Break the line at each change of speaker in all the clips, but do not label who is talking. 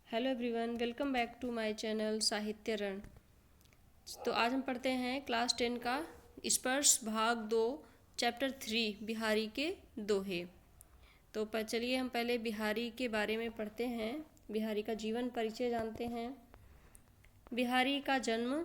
Hello everyone, welcome back to my channel Sahitya Ran. तो आज हम पढ़ते हैं क्लास 10 का स्पर्श भाग 2 चैप्टर 3 बिहारी के दोहे। तो चलिए हम पहले बिहारी के बारे में पढ़ते हैं, बिहारी का जीवन परिचय जानते हैं। बिहारी का जन्म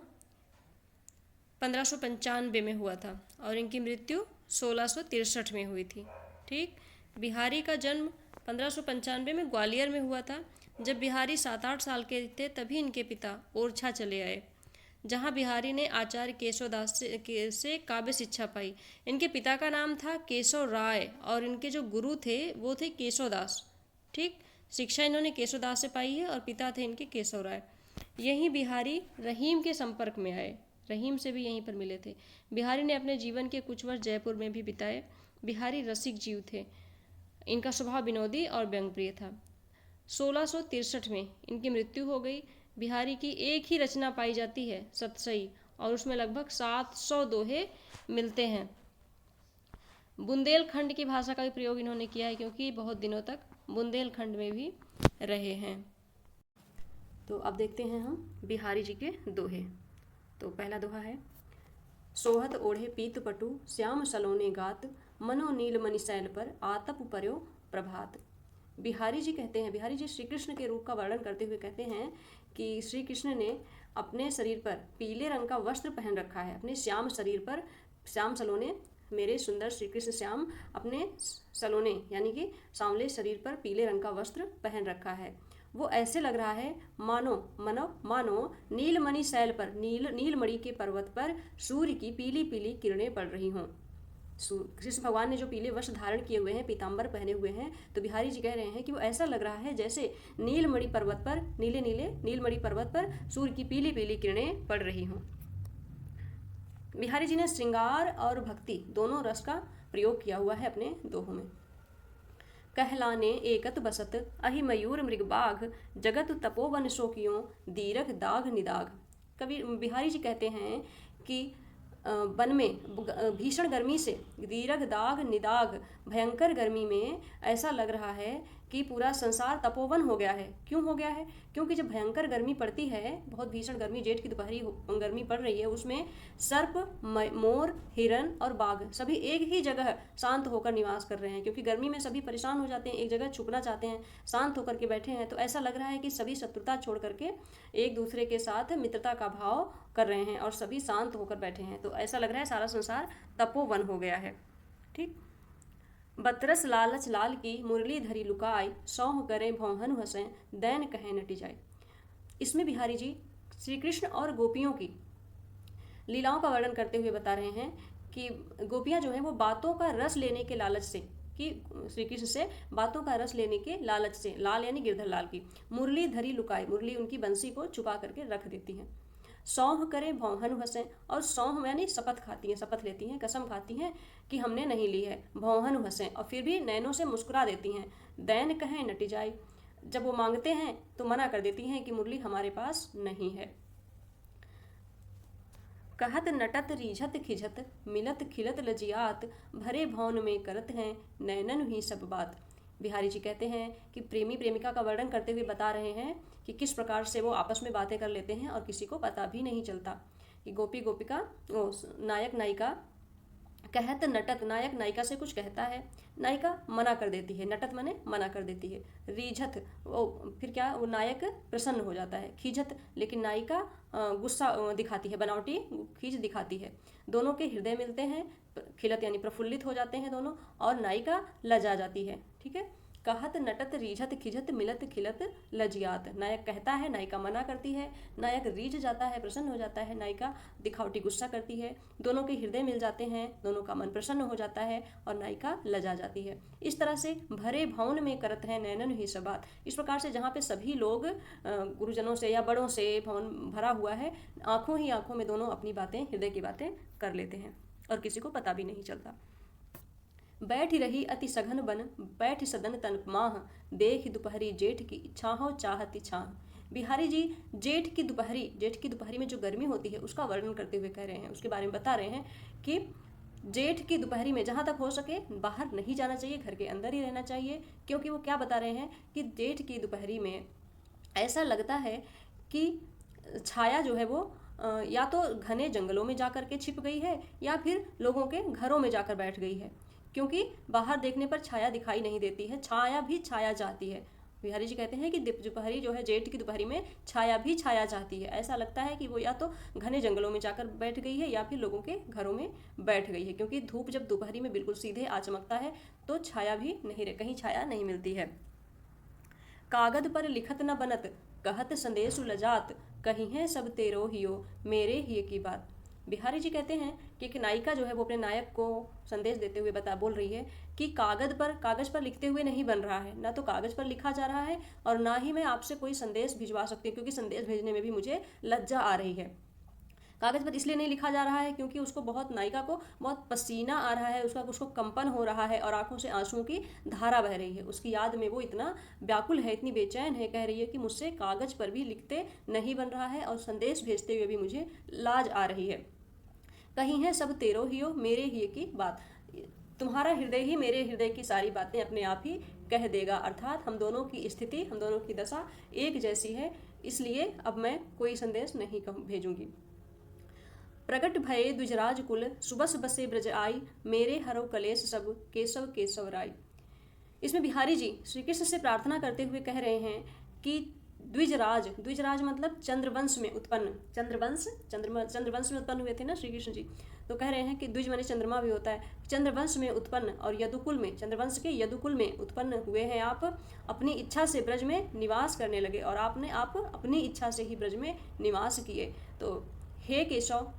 1595 में हुआ था और इनकी मृत्यु 1663 में हुई थी। ठीक, बिहारी का जन्म 1595 में ग्वालियर में हुआ था। जब बिहारी 7-8 साल के थे तभी इनके पिता ओरछा चले आए, जहां बिहारी ने आचार्य केशवदास से काव्य शिक्षा पाई। इनके पिता का नाम था केशव राय और इनके जो गुरु थे वो थे केशवदास। ठीक, शिक्षा इन्होंने केशवदास से पाई है और पिता थे इनके केशव राय। यहीं बिहारी रहीम के संपर्क में आए, रहीम से भी यहीं पर मिले थे। बिहारी ने अपने जीवन के कुछ वर्ष जयपुर में भी बिताए। बिहारी रसिक जीव थे, इनका स्वभाव विनोदी और व्यंग्यप्रिय था। 1663 में इनकी मृत्यु हो गई। बिहारी की एक ही रचना पाई जाती है, सतसई, और उसमें लगभग 700 दोहे मिलते हैं। बुंदेलखंड की भाषा का भी प्रयोग इन्होंने किया है, क्योंकि बहुत दिनों तक बुंदेलखंड में भी रहे हैं। तो अब देखते हैं हम बिहारी जी के दोहे। तो पहला दोहा है, सोहत ओढ़े पीत पटु श्याम सलोने गात, मनो नील मणि शैल पर आतप पर्यो प्रभात। बिहारी जी कहते हैं, बिहारी जी श्री कृष्ण के रूप का वर्णन करते हुए कहते हैं कि श्री कृष्ण ने अपने शरीर पर पीले रंग का वस्त्र पहन रखा है। अपने श्याम शरीर पर, श्याम सलोने, मेरे सुंदर श्री कृष्ण श्याम अपने सलोने यानी कि सांवले शरीर पर पीले रंग का वस्त्र पहन रखा है। वो ऐसे लग रहा है मानो नीलमणि शैल पर, नीलमणि के पर्वत पर सूर्य की पीली पीली किरणें पड़ रही हों। कृष्ण भगवान ने जो पीले वस्त्र धारण किए हुए हैं, पीताम्बर पहने हुए हैं, तो बिहारी जी कह रहे हैं कि वो ऐसा लग रहा है जैसे नीलमणि पर्वत पर, नीलमणि पर्वत पर सूर्य की पीली पीली किरणें पड़ रही हों। बिहारी जी ने श्रृंगार और भक्ति दोनों रस का प्रयोग किया हुआ है अपने दोहों में। कहलाने एकत बसत अहि मयूर मृग बाघ, जगत तपोवन शोकियों दीरघ दाघ निदाघ। कवि बिहारी जी कहते हैं कि वन में भीषण गर्मी से, दीरघ दाघ निदाघ, भयंकर गर्मी में ऐसा लग रहा है कि पूरा संसार तपोवन हो गया है। क्यों हो गया है? क्योंकि जब भयंकर गर्मी पड़ती है, बहुत भीषण गर्मी, जेठ की दोपहरी गर्मी पड़ रही है, उसमें सर्प, मोर, हिरन और बाघ सभी एक ही जगह शांत होकर निवास कर रहे हैं। क्योंकि गर्मी में सभी परेशान हो जाते हैं, एक जगह छुपना चाहते हैं, शांत होकर के बैठे हैं। तो ऐसा लग रहा है कि सभी शत्रुता छोड़ करके एक दूसरे के साथ मित्रता का भाव कर रहे हैं और सभी शांत होकर बैठे हैं। तो ऐसा लग रहा है सारा संसार तपोवन हो गया है। ठीक, बतरस लालच लाल की मुरली धरी लुकाई, सौह करे भौहन हंसे दैन कहे नटी जाए। इसमें बिहारी जी श्री कृष्ण और गोपियों की लीलाओं का वर्णन करते हुए बता रहे हैं कि गोपियां जो हैं वो बातों का रस लेने के लालच से, कि श्री कृष्ण से बातों का रस लेने के लालच से, लाल यानी गिरधर लाल की, मुरली धरी लुकाई, मुरली उनकी बंसी को छुपा करके रख देती हैं। सौह करे भौहन हंसे, और सौह यानी शपथ खाती हैं, शपथ लेती हैं, कसम खाती हैं कि हमने नहीं ली है। भौहन हंसे, और फिर भी नैनों से मुस्कुरा देती हैं। दैन कहें नटी जाए, जब वो मांगते हैं तो मना कर देती हैं कि मुरली हमारे पास नहीं है। कहत नटत रीझत खिझत मिलत खिलत लजियात, भरे भौन में करत हैं नैनन ही सब बात। बिहारी जी कहते हैं कि प्रेमी प्रेमिका का वर्णन करते हुए बता रहे हैं कि किस प्रकार से वो आपस में बातें कर लेते हैं और किसी को पता भी नहीं चलता। कि गोपी गोपिका, नायक नायिका, कहत नटत, नायक नायिका से कुछ कहता है, नायिका मना कर देती है, नटत माने मना कर देती है। रीझत, वो फिर क्या, वो नायक प्रसन्न हो जाता है। खीझत, लेकिन नायिका गुस्सा दिखाती है, बनावटी खींच दिखाती है। दोनों के हृदय मिलते हैं, खिलत यानी प्रफुल्लित हो जाते हैं दोनों, और नायिका लजा जाती है। ठीक है, कहत नटत रीझत खिझत मिलत खिलत लजियात। नायक कहता है, नायिका मना करती है, नायक रीझ जाता है, प्रसन्न हो जाता है, नायिका दिखावटी गुस्सा करती है। दोनों के हृदय मिल जाते हैं, दोनों का मन प्रसन्न हो जाता है और नायिका लजा जाती है। इस तरह से भरे भवन में करत है नैनन ही सबात। इस प्रकार से जहाँ पे सभी लोग गुरुजनों से या बड़ों से भवन भरा हुआ है, आंखों ही आंखों में दोनों अपनी बातें, हृदय की बातें कर लेते हैं और किसी को पता भी नहीं चलता। बैठ रही अति सघन बन बैठ सदन तन माह, देख दोपहरी जेठ की छाहो चाहती छाह। बिहारी जी जेठ की दोपहरी में जो गर्मी होती है उसका वर्णन करते हुए कह रहे हैं, उसके बारे में बता रहे हैं कि जेठ की दोपहरी में जहाँ तक हो सके बाहर नहीं जाना चाहिए, घर के अंदर ही रहना चाहिए। क्योंकि वो क्या बता रहे हैं कि जेठ की दोपहरी में ऐसा लगता है कि छाया जो है वो या तो घने जंगलों में जाकर के छिप गई है या फिर लोगों के घरों में जाकर बैठ गई है, क्योंकि बाहर देखने पर छाया दिखाई नहीं देती है, छाया भी छाया जाती है। बिहारी जी कहते हैं कि दोपहरी जो है, जेठ की दोपहरी में छाया भी छाया जाती है। ऐसा लगता है कि वो या तो घने जंगलों में जाकर बैठ गई है या फिर लोगों के घरों में बैठ गई है, क्योंकि धूप जब दोपहरी में बिल्कुल सीधे आ चमकता है तो छाया भी नहीं रह, कहीं छाया नहीं मिलती है। कागद पर लिखत न बनत, कहत संदेश लजात, कहीं है सब तेरो हियो, मेरे ही की बात। बिहारी जी कहते हैं कि एक नायिका जो है वो अपने नायक को संदेश देते हुए बोल रही है कि कागज पर लिखते हुए नहीं बन रहा है, ना तो कागज पर लिखा जा रहा है और ना ही मैं आपसे कोई संदेश भिजवा सकती हूँ, क्योंकि संदेश भेजने में भी मुझे लज्जा आ रही है। कागज पर इसलिए नहीं लिखा जा रहा है क्योंकि उसको बहुत, नायिका को बहुत पसीना आ रहा है, उसको कंपन हो रहा है और आंखों से आंसुओं की धारा बह रही है। उसकी याद में वो इतना व्याकुल है, इतनी बेचैन है, कह रही है कि मुझसे कागज पर भी लिखते नहीं बन रहा है और संदेश भेजते हुए भी मुझे लाज आ रही है। कहीं है सब तेरो हियो, मेरे ही की बात, तुम्हारा हृदय ही मेरे हृदय की सारी बातें अपने आप ही कह देगा। अर्थात हम दोनों की स्थिति, हम दोनों की दशा एक जैसी है, इसलिए अब मैं कोई संदेश नहीं भेजूंगी। प्रगट भये द्विजराज कुल, सुबस बसे ब्रज आई, मेरे हरो कलेश सब, केशव केशव राय। इसमें बिहारी जी श्री कृष्ण से प्रार्थना करते हुए कह रहे हैं कि द्विजराज, द्विजराज मतलब चंद्रवंश में उत्पन्न, चंद्रवंश में उत्पन्न हुए थे ना श्री कृष्ण जी, तो कह रहे हैं कि द्विज माने चंद्रमा भी होता है, चंद्रवंश में उत्पन्न और यदुकुल में, चंद्रवंश के यदुकुल में उत्पन्न हुए हैं आप, अपनी इच्छा से ब्रज में निवास करने लगे और आप अपनी इच्छा से ही ब्रज में निवास किए। तो हे केशव,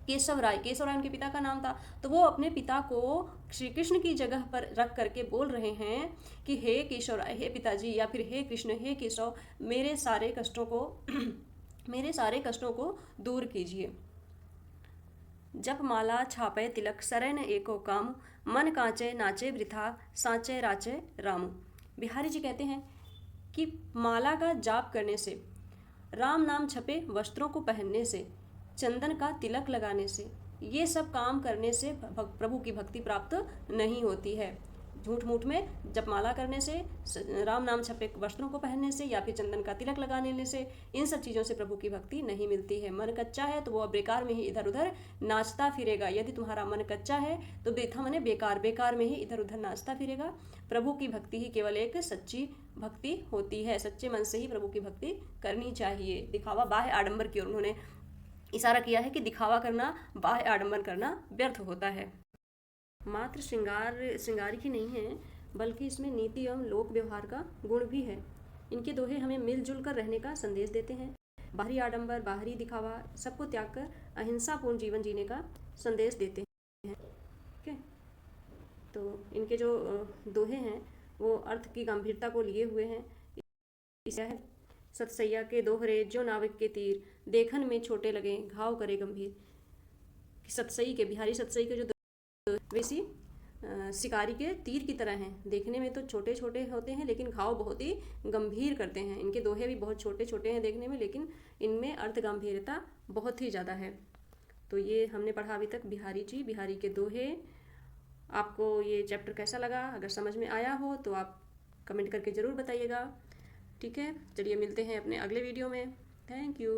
केशव राय उनके पिता का नाम था, तो वो अपने पिता को श्री कृष्ण की जगह पर रख करके बोल रहे हैं कि हे केशव राय, हे पिताजी, या फिर हे कृष्ण, हे केशव, मेरे सारे कष्टों को मेरे सारे कष्टों को दूर कीजिए। जप माला छापे तिलक, सरन एको काम, मन कांचे नाचे वृथा, सांचे राचे रामू। बिहारी जी कहते हैं कि माला का जाप करने से, राम नाम छपे वस्त्रों को पहनने से, चंदन का तिलक लगाने से, ये सब काम करने से प्रभु की भक्ति प्राप्त नहीं होती है। झूठ मूठ में जपमाला करने से, राम नाम छपे वस्त्रों को पहनने से या फिर चंदन का तिलक लगाने से, इन सब चीज़ों से प्रभु की भक्ति नहीं मिलती है। मन कच्चा है तो वो बेकार में ही इधर उधर नाचता फिरेगा। यदि तुम्हारा मन कच्चा है तो बेथा मने बेकार, बेकार में ही इधर उधर नाचता फिरेगा। प्रभु की भक्ति ही केवल एक सच्ची भक्ति होती है, सच्चे मन से ही प्रभु की भक्ति करनी चाहिए। दिखावा, बाह्य आडंबर की ओर उन्होंने इशारा किया है कि दिखावा करना, बाह्य आडंबर करना व्यर्थ होता है। मात्र श्रृंगार ही नहीं है, बल्कि इसमें नीति एवं लोक व्यवहार का गुण भी है। इनके दोहे हमें मिलजुल कर रहने का संदेश देते हैं। बाहरी आडंबर, बाहरी दिखावा सबको त्याग कर अहिंसापूर्ण जीवन जीने का संदेश देते हैं। ठीक है, तो इनके जो दोहे हैं वो अर्थ की गंभीरता को लिए हुए हैं। इसे है सतसैया के दोहरे जो नाविक के तीर, देखन में छोटे लगे घाव करे गंभीर। सतसई के, बिहारी सतसई के जो वैसी शिकारी के तीर की तरह हैं, देखने में तो छोटे छोटे होते हैं लेकिन घाव बहुत ही गंभीर करते हैं। इनके दोहे भी बहुत छोटे छोटे हैं देखने में, लेकिन इनमें अर्थ गंभीरता बहुत ही ज़्यादा है। तो ये हमने पढ़ा अभी तक बिहारी के दोहे। आपको ये चैप्टर कैसा लगा? अगर समझ में आया हो तो आप कमेंट करके ज़रूर बताइएगा। ठीक है, चलिए मिलते हैं अपने अगले वीडियो में। Thank you.